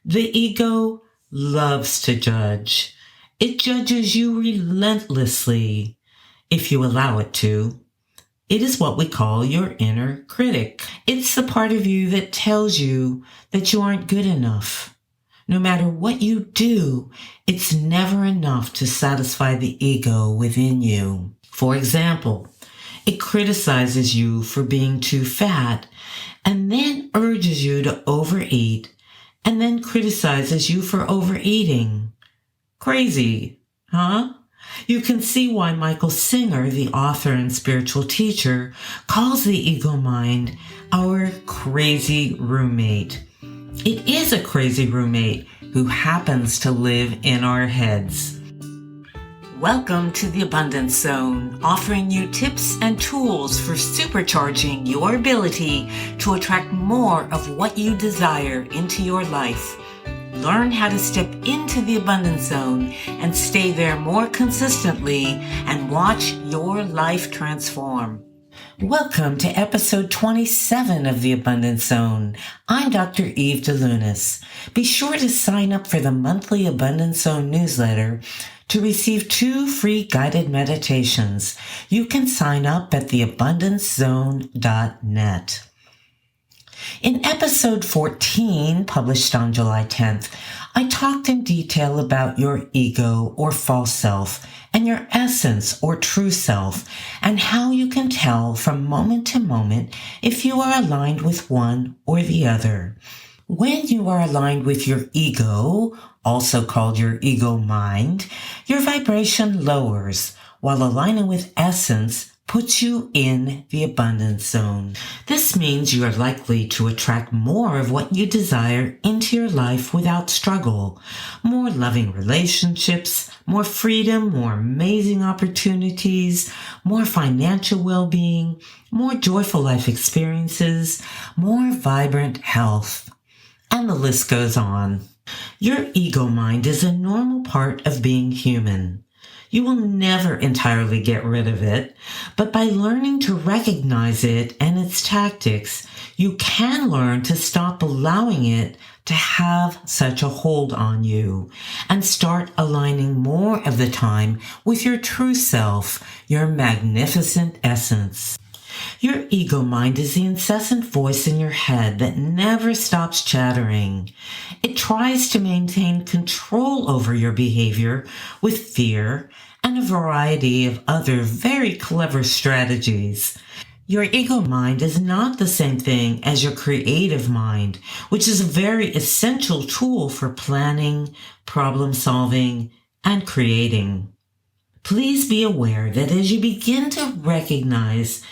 The ego loves to judge. It judges you relentlessly, if you allow it to. It is what we call your inner critic. It's the part of you that tells you that you aren't good enough. No matter what you do, it's never enough to satisfy the ego within you. For example, it criticizes you for being too fat and then urges you to overeat and then criticizes you for overeating. Crazy, huh? You can see why Michael Singer, the author and spiritual teacher, calls the ego mind our crazy roommate. It is a crazy roommate who happens to live in our heads. Welcome to the Abundance Zone, offering you tips and tools for supercharging your ability to attract more of what you desire into your life. Learn how to step into the Abundance Zone and stay there more consistently and watch your life transform. Welcome to episode 27 of the Abundance Zone. I'm Dr. Eve DeLunas. Be sure to sign up for the monthly Abundance Zone newsletter to receive 2 free guided meditations. You can sign up at theabundancezone.net. In episode 14, published on July 10th, I talked in detail about your ego or false self and your essence or true self and how you can tell from moment to moment if you are aligned with one or the other. When you are aligned with your ego, also called your ego mind, your vibration lowers, while aligning with essence puts you in the abundance zone. This means you are likely to attract more of what you desire into your life without struggle. More loving relationships, more freedom, more amazing opportunities, more financial well-being, more joyful life experiences, more vibrant health. And the list goes on. Your ego mind is a normal part of being human. You will never entirely get rid of it, but by learning to recognize it and its tactics, you can learn to stop allowing it to have such a hold on you and start aligning more of the time with your true self, your magnificent essence. Your ego mind is the incessant voice in your head that never stops chattering. It tries to maintain control over your behavior with fear and a variety of other very clever strategies. Your ego mind is not the same thing as your creative mind, which is a very essential tool for planning, problem solving, and creating. Please be aware that as you begin to recognize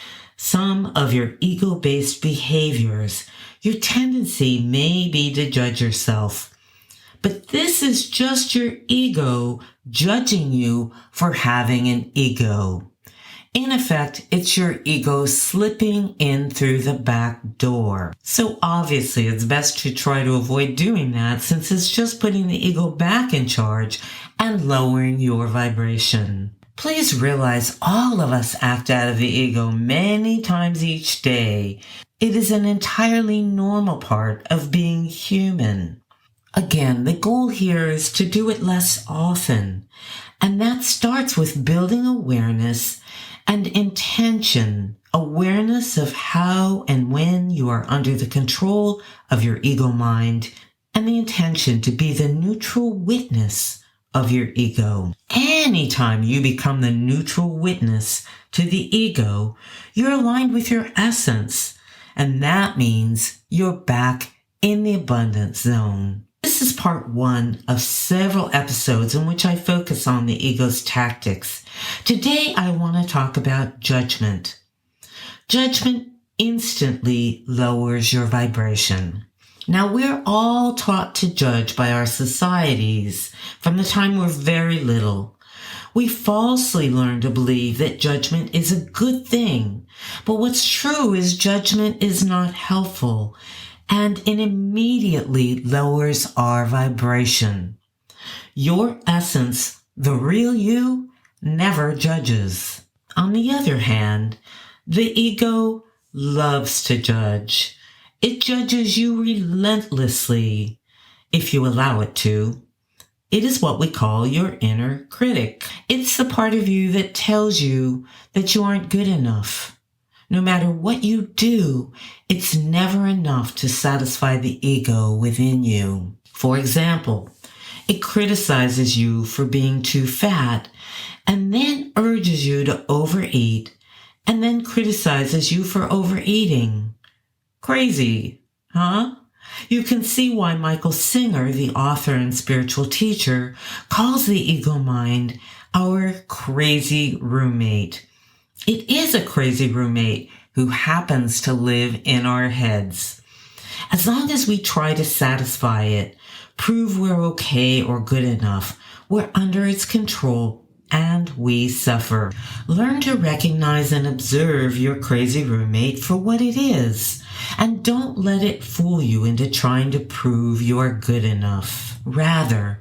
some of your ego-based behaviors, your tendency may be to judge yourself. But this is just your ego judging you for having an ego. In effect, it's your ego slipping in through the back door. So obviously, it's best to try to avoid doing that since it's just putting the ego back in charge and lowering your vibration. Please realize all of us act out of the ego many times each day. It is an entirely normal part of being human. Again, the goal here is to do it less often, and that starts with building awareness and intention, awareness of how and when you are under the control of your ego mind, and the intention to be the neutral witness of your ego. Anytime you become the neutral witness to the ego, you're aligned with your essence, and that means you're back in the abundance zone. This is part 1 of several episodes in which I focus on the ego's tactics. Today, I want to talk about judgment. Judgment instantly lowers your vibration. Now, we're all taught to judge by our societies from the time we're very little. We falsely learn to believe that judgment is a good thing. But what's true is judgment is not helpful, and it immediately lowers our vibration. Your essence, the real you, never judges. On the other hand, the ego loves to judge. It judges you relentlessly. if you allow it to. It is what we call your inner critic. It's the part of you that tells you that you aren't good enough. No matter what you do, it's never enough to satisfy the ego within you. For example, it criticizes you for being too fat and then urges you to overeat and then criticizes you for overeating. Crazy, huh? You can see why Michael Singer, the author and spiritual teacher, calls the ego mind our crazy roommate. It is a crazy roommate who happens to live in our heads. As long as we try to satisfy it, prove we're okay or good enough, we're under its control and we suffer. Learn to recognize and observe your crazy roommate for what it is, and don't let it fool you into trying to prove you are good enough. Rather,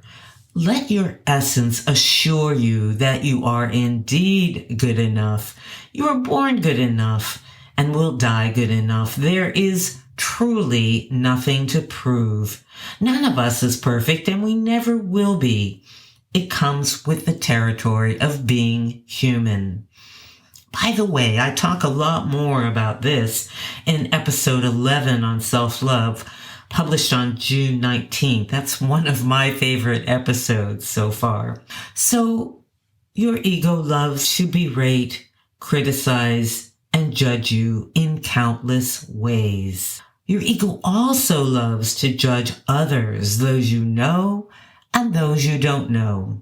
let your essence assure you that you are indeed good enough. You are born good enough and will die good enough. There is truly nothing to prove. None of us is perfect and we never will be. It comes with the territory of being human. By the way, I talk a lot more about this in episode 11 on self-love, published on June 19th. That's one of my favorite episodes so far. So, your ego loves to berate, criticize, and judge you in countless ways. Your ego also loves to judge others, those you know and those you don't know.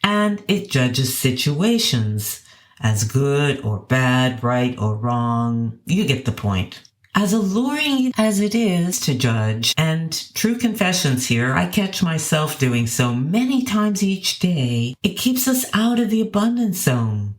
And it judges situations as good or bad, right or wrong. You get the point. As alluring as it is to judge, and true confessions here, I catch myself doing so many times each day, it keeps us out of the abundance zone.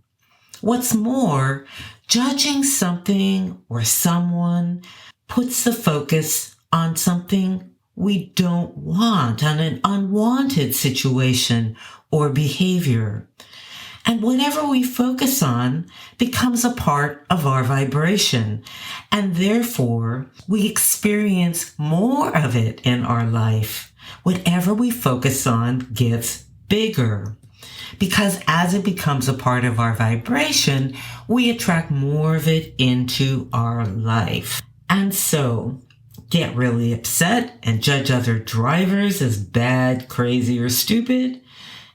What's more, judging something or someone puts the focus on something we don't want, on an unwanted situation or behavior. And whatever we focus on becomes a part of our vibration, and therefore we experience more of it in our life. Whatever we focus on gets bigger, because as it becomes a part of our vibration, we attract more of it into our life. And so, get really upset and judge other drivers as bad, crazy, or stupid,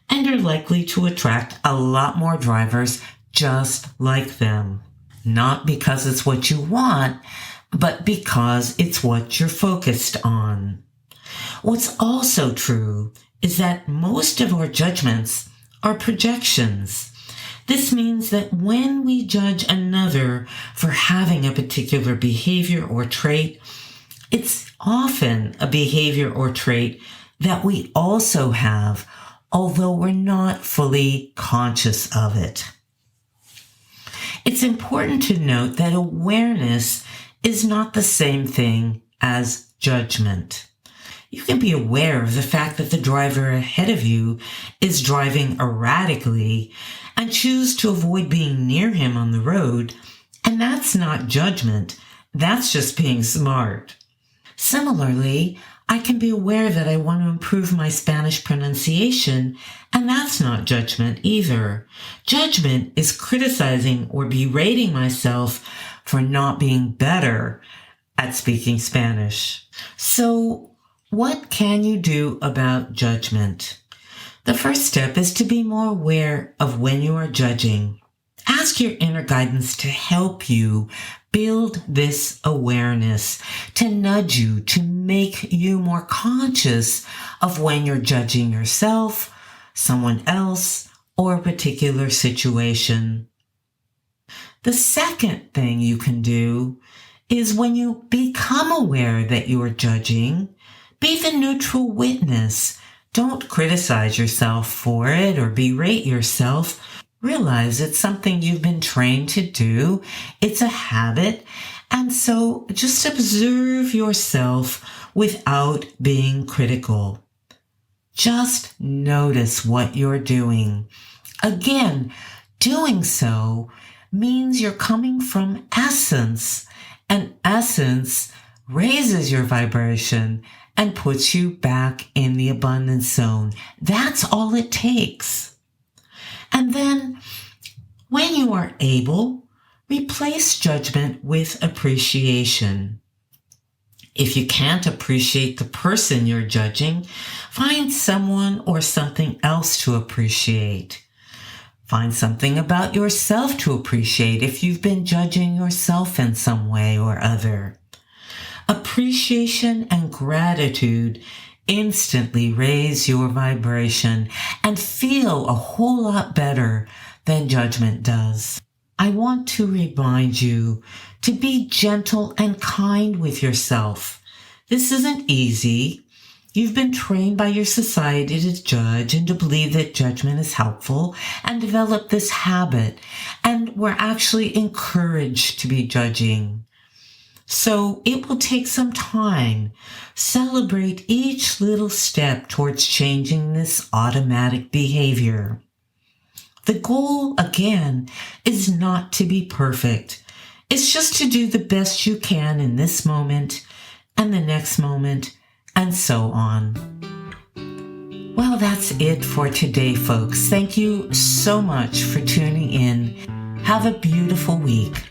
and you're likely to attract a lot more drivers just like them. Not because it's what you want, but because it's what you're focused on. What's also true is that most of our judgments are projections. This means that when we judge another for having a particular behavior or trait, it's often a behavior or trait that we also have, although we're not fully conscious of it. It's important to note that awareness is not the same thing as judgment. You can be aware of the fact that the driver ahead of you is driving erratically and choose to avoid being near him on the road, and that's not judgment. That's just being smart. Similarly, I can be aware that I want to improve my Spanish pronunciation, and that's not judgment either. Judgment is criticizing or berating myself for not being better at speaking Spanish. So, what can you do about judgment? The first step is to be more aware of when you are judging. Ask your inner guidance to help you build this awareness, to nudge you, to make you more conscious of when you're judging yourself, someone else, or a particular situation. The second thing you can do is when you become aware that you are judging, be the neutral witness. Don't criticize yourself for it or berate yourself. Realize it's something you've been trained to do. It's a habit. And so just observe yourself without being critical. Just notice what you're doing. Again, doing so means you're coming from essence, and essence raises your vibration and puts you back in the abundance zone. That's all it takes. And then, when you are able, replace judgment with appreciation. If you can't appreciate the person you're judging, find someone or something else to appreciate. Find something about yourself to appreciate if you've been judging yourself in some way or other. Appreciation and gratitude instantly raise your vibration and feel a whole lot better than judgment does. I want to remind you to be gentle and kind with yourself. This isn't easy. You've been trained by your society to judge and to believe that judgment is helpful and develop this habit. And we're actually encouraged to be judging. So it will take some time. Celebrate each little step towards changing this automatic behavior. The goal, again, is not to be perfect. It's just to do the best you can in this moment and the next moment, and so on. Well, that's it for today, folks. Thank you so much for tuning in. Have a beautiful week.